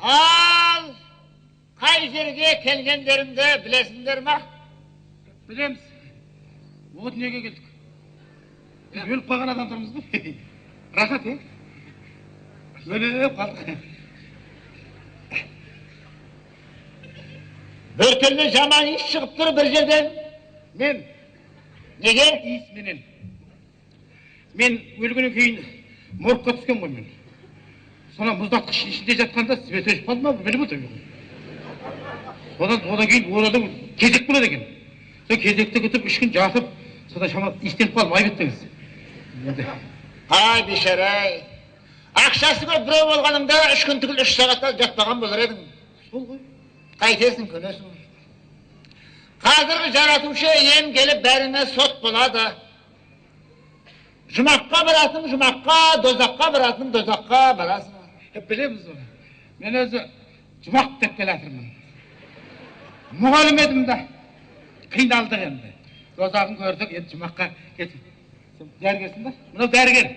Al, kay жерге келгендерімді білесіңдер ма? Білеміз. О дүниеге келдік. Біз өліп қалған адамдармыз ғой. Рахат, өліп қалдық. Bir türlü жаман iş шығып тұр бір жерден. Мен. Неге? Иіс менен. Мен өлгеннен кейін моргқа түскен ғой мен. Sonra мұздатқыш ішінде жатқанда свет өшіп қалды ма, біліп отырмын. Одан кейін орада кезек болады екен. Сол кезекті күтіп 3 күн жатып, содан шамалы иістеніп қалдым, айып еттіңіз. Ай бейшара-ай. Ақшасы көп біреу болғаныңда 3 күн түгіл 3 сағатта жатпаған болар едің. Сол ғой. Қайтесің, көнесің. Қазіргі жаратушы ем келіп бәріңе сот болады. Жұмаққа барасың, жұмаққа, дозаққа барасың, дозаққа барасың. Білеміз оны. Мен өзі жұмақ деп келатырмын. Мұғалім едім да. Қиналдық енді. Дозағын көрдік, енді жұмаққа кетіп. Сен дәрігерсің ба? Мынау дәрігер.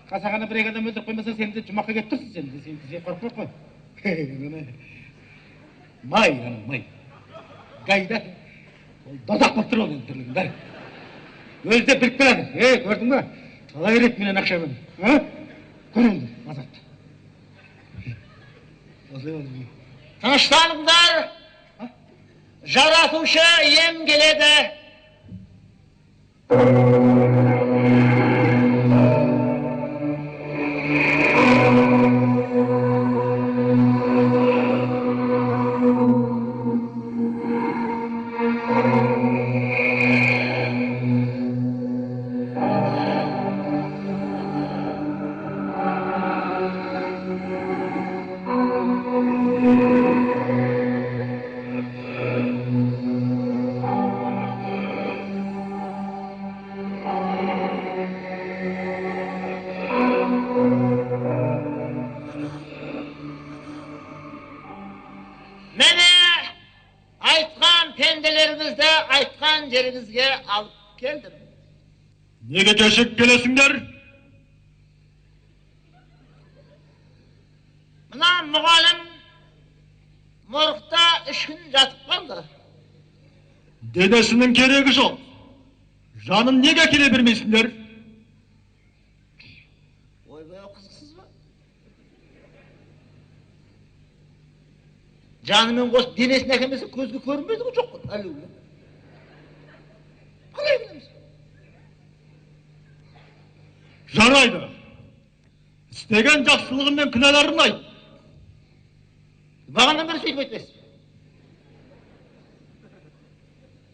Қасағаны бір адам өлтіріп қоймаса, сен де жұмаққа кетіп тұрсың сен. Сен қорқып қой. Май, май. Қайда? Дозақ болып тұр ол енді түрлігін бәрі. Өзі де біліп келеді. Көрдің ба? Талай рет менен ақша берді. Көріңді, азапты. Тыныштаныңдар. Жаратушы ем келеді. Жеріңізге алып келдім. Неге кешіп келесіңдер? Мына мұғалім моргта 3 күн жатып қалды. Дедесінің керегі жоқ. Жанын неге келе бермейсіңдер? Ойбай, қызықсыз ба? Жанымен қосып денесін әкелмесе көзге көрінбейді ғой, жоқ қой, әлі. Қалай білеміз? Жарайды. Істеген жақсылығым мен күнәларын айт. Бағаннан бері сөйтіп айтпайсыз.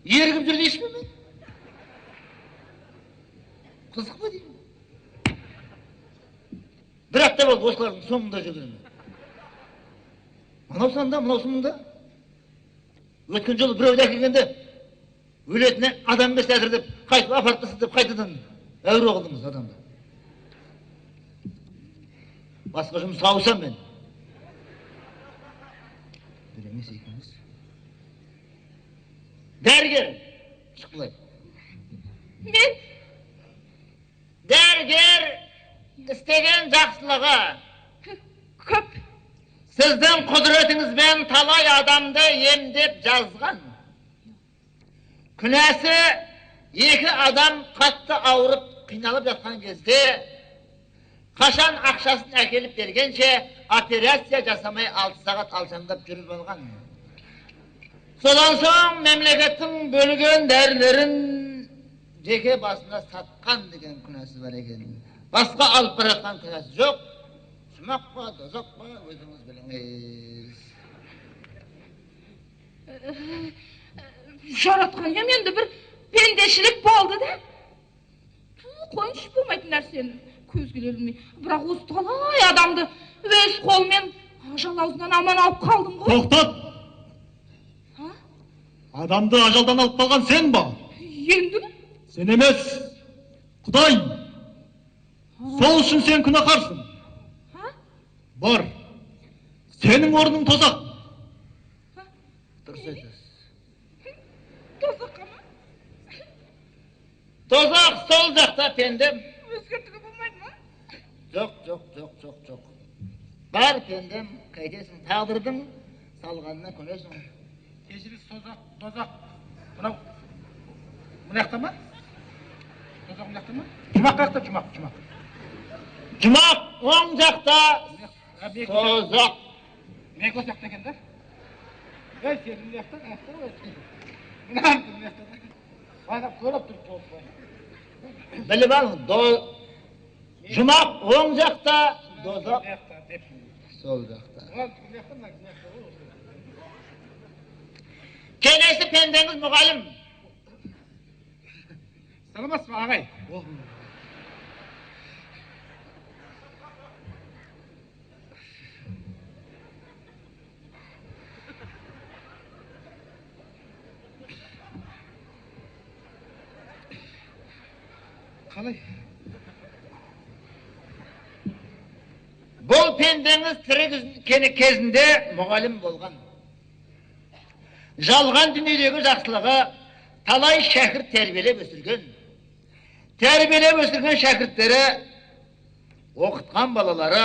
Ерігіп жүр дейсіз бе мен? Қызық па деймін? Бір апта болды осылардың соңында жүргенім. Мынау санда, мынау сында. Өткен жолы біреуді әкелгенде өлетіне адам емес әзір деп, қайтып апартысыз деп қайтадан әуре қылдыңыз адамды. Басқа жұмысқа ауысам мен. Бір емес екеніңіз. Дәрігер, шық былай. Мен? Дәрігер істеген жақсылығы. Көп. Сіздің құдіретіңізбен талай адамды емдеп жазған. Күнәсі 2 адам қатты ауырып, қиналып жатқан кезде, қашан ақшасын әкеліп бергенше операция жасамай 6 сағат алшаңдап жүріп алған. Содан соң мемлекеттің бөлген дәрілерін жеке басына сатқан деген күнәсі бар екен. Басқа алып баратқан күнәсі жоқ. Жұмақ па, дозақ па, өзіңіз біліңіз. Жаратқан ем енді бір пендешілік болды да. Қойыншы болмайтын нәрсені көзге ілмей. Бірақ осы талай адамды өз қолмен ажал аузынан аман алып қалдым ғой. Тоқтат! Адамды ажалдан алып қалған сен ба? Енді? Сен емес. Құдай, сол үшін сен күнәһарсың. Бар, сенің орның тозақ. Дұрыс айтасыз. Тозаққа ма? Тозақ сол жақта пендем. Өзгертуге болмайды ма? Жоқ. Бар пендем, қайтесің, тағдырдың салғанына көнесің. Кешіріңіз, тозақ. Мынау жақта ма? Тозақ мына жақта ма? Жұмақ жақта, жұмақ. Жұмақ оң жақта, тозақ. Мен осы жақта екен да? Сен мына жақта, мына жақта. Байқап көріп тұрып болып. Біліп алың, жұмақ оң жақта, тозақ сол жақта. Келесі пендеңіз мұғалім. Саламатсыз ба, ағай? Қалай? Бұл пендеңіз тірі кезінде мұғалім болған. Жалған дүниедегі жақсылығы талай шәкірт тәрбиелеп өсірген. Тәрбиелеп өсірген шәкірттері, оқытқан балалары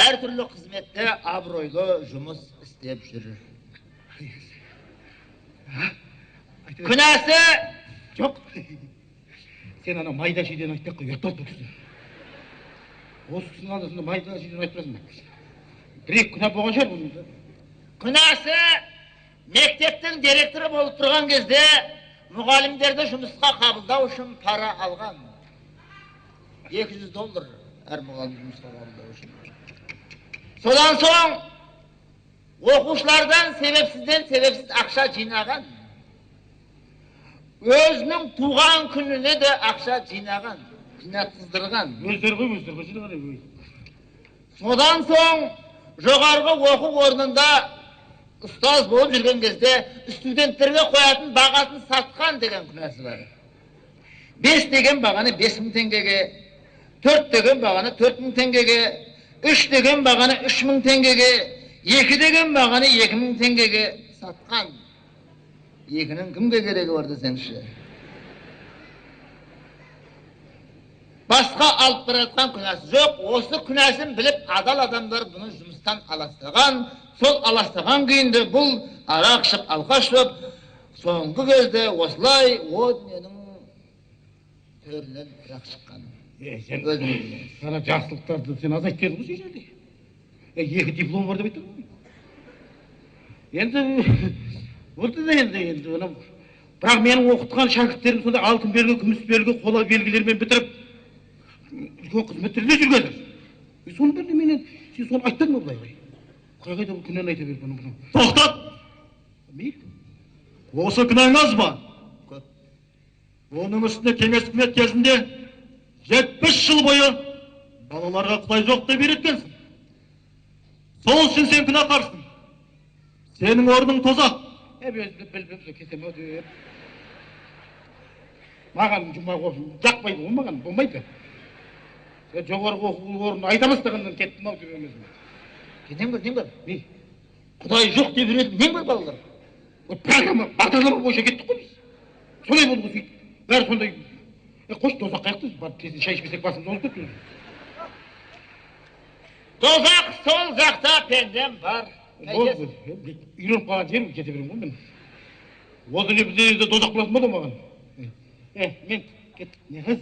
әртүрлі қызметте абыройлы жұмыс істеп жүр. Күнәсі Жоқ. Сен ана майда шиден айтып қой, ұйықтап тұрсың. Осы кісінің алдысында майда шиден айтып тұрсың. Бір-екі күнә болған шығар бұның. Күнәсі мектептің директоры болып тұрған кезде мұғалімдерді жұмысқа қабылдау үшін пара алған. $200 әр мұғалім жұмысқа қабылдау үшін. Содан соң оқушылардан себепсіз ақша жинаған. Өзінің туған күніне де ақша жинаған, жинатқыздырған. Өздері жинаған. Содан соң жоғарғы оқу орнында ұстаз болып жүрген кезде студенттерге қоятын бағасын сатқан деген күнәсі бар. 5 деген бағаны 5.000 теңгеге, 4 деген бағаны 4.000 теңгеге, 3 деген бағаны 3.000 теңгеге, 2 деген бағаны 2.000 теңгеге сатқан. Екінің кімге керегі бар десеңші? Басқа алып баратқан күнәсі жоқ. Осы күнәсін біліп адал адамдар бұны жұмыстан аластаған. Сол аластаған күйінде бұл арақ ішіп, алқа ішіп, соңғы кезде осылай о дүниенің төрінен бірақ шыққан. Сана жақсылықтарды сен азайт бердің ғой сен жерде. 2 диплом бар деп айттың ғой. Енді болды да енді бірақ менің оқытқан шәкірттерім сонда алтын белгі, күміс белгі, қола белгілермен бітіріп үлкен қызметтерде жүрген. Соның бәріне менен сен соны айттың ба былай? Қайда бұл күнәні айта беріп бұның? Тоқтат! Осы күнәң аз ба? Оның үстіне кеңес үкімет кезінде 70 жыл бойы балаларға Құдай жоқ деп үйреткенсің. Сол үшін сен күнәһарсың. Сенің орның тозақ. Өзімді біліп кетем ау деп. Маған жұмақ жақпайды ғой маған, болмайды. Жоғарғы оқу орнын айта бастағаннан кеттім ау деп емесін. Нең бар? Құдай жоқ деп үйретіп, нең бар балалар? Бағдарлама бойынша кеттік қой біз. Солай болды ғой сөйтіп. Бәрі сондай. Қош тозақ қаяқтыз, барып тезін шай ішпесек басымыз озып кетті. Тозақ сол жақта пендем бар. Үйреніп қалған жерім кете берем ғой мен. Осы не бізде тозақ болатын ба да маған? Мен кеттік, не қыз?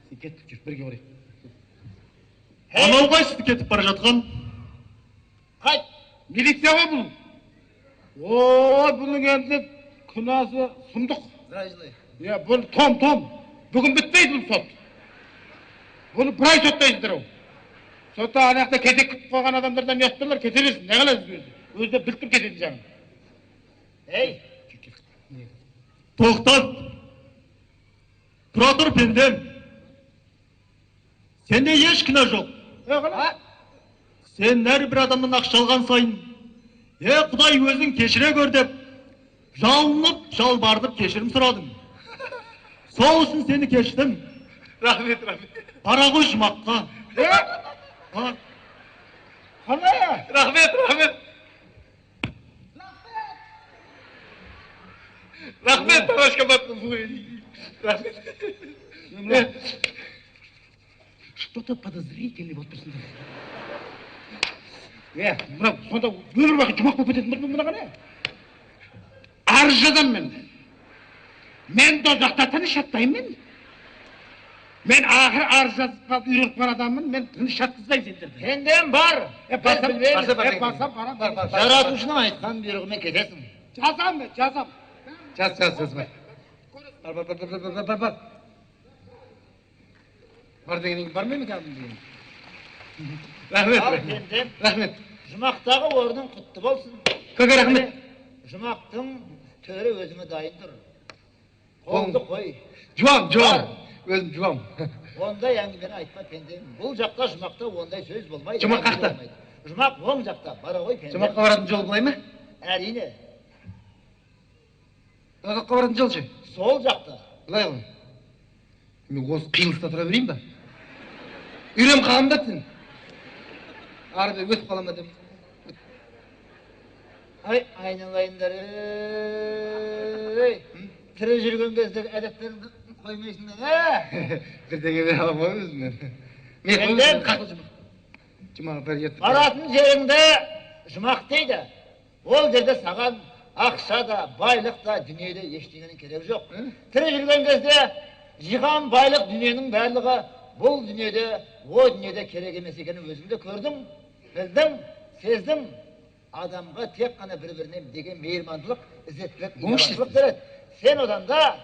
Кеттік жүр, бірге барайық. Анау қайсысы кетіп бара жатқан? Қайт! Милиция ғой бұл. Бұның енді күнәсі сұмдық. Бұл том. Бүгін бітпейді бұл сот. Бұны бір ай соттайсыздар ау. Сотта анақта кезек күтіп қойған адамдардан ұяттылар, кете берсін. Не қалайсыз өзі? Өзі де біліп кететін жағын. Ей! Тоқтат! Тұра тұр пендем. Сенде еш күнә жоқ. Сен әрбір адамнан ақша алған сайын, Құдай өзің кешіре көр деп, жалынып, жалбарынып кешірім сұрадың. Сол үшін сені кештім. Рахмет. Бара ғой жұмаққа. Бар. Қалай? Рахмет. Рахмет, Тарашка батмын. Рахмет. Что-то подозрительный вот тұрсыңдар. Мына сонда өмір бақи жұмақ болып кететін мынаған не? Арыз жазамын мен. Мен дозақта тыныш жатпаймын. Мен ақыр арыз жазып қалып үйреніп қалған адаммын. Мен тыныш жатқызбаймын сендерді. Пендем бар. Барсам, барам. Жаратушының айтқан бұйрығымен кетесің. Жазам мен, жазам. Жаз. Бар. Бар дегенің бармай ма кәдім деген? Ал пендем, Рахмет. жұмақтағы орның құтты болсын. Көке рахмет. Жұмақтың төрі өзіңе дайын тұр. Қолды қой. Жуам. Өзім жуам. Ондай әңгімені айтпа пендем. Бұл жақта жұмақта ондай сөз болмайды. Жұмақ қақта? Жұмақ оң жақта, бара ғой пендем. Жұмаққа баратын жол былай ма? Әрине, Жаққа баратын жол ше? сол жақта. Былай ғой. Мен осы қиылыста тұра берейін ба? Үйрем қалам да сен. Арада өтіп қалам ба деп. Ай, айналайындар, тірі жүрген кездегі әдеттеріңді қоймайсыңдар, Бірдеңе бере аламын ғой өзімнен. Мен Пендем. Жұмаға бір ертіп. Баратын жеріңде жұмақ дейді. Ол жерде саған ақша да, байлық та, дүниеде ештеңенің керек жоқ. Тірі жүрген кезде жиған байлық дүниенің барлығы бұл дүниеде, о дүниеде керек емес екенін өзім де көрдім, білдім, сездім. Адамға тек қана бір-біріне деген мейірмандылық, ізеттілік, инабаттылық береді. Сен одан да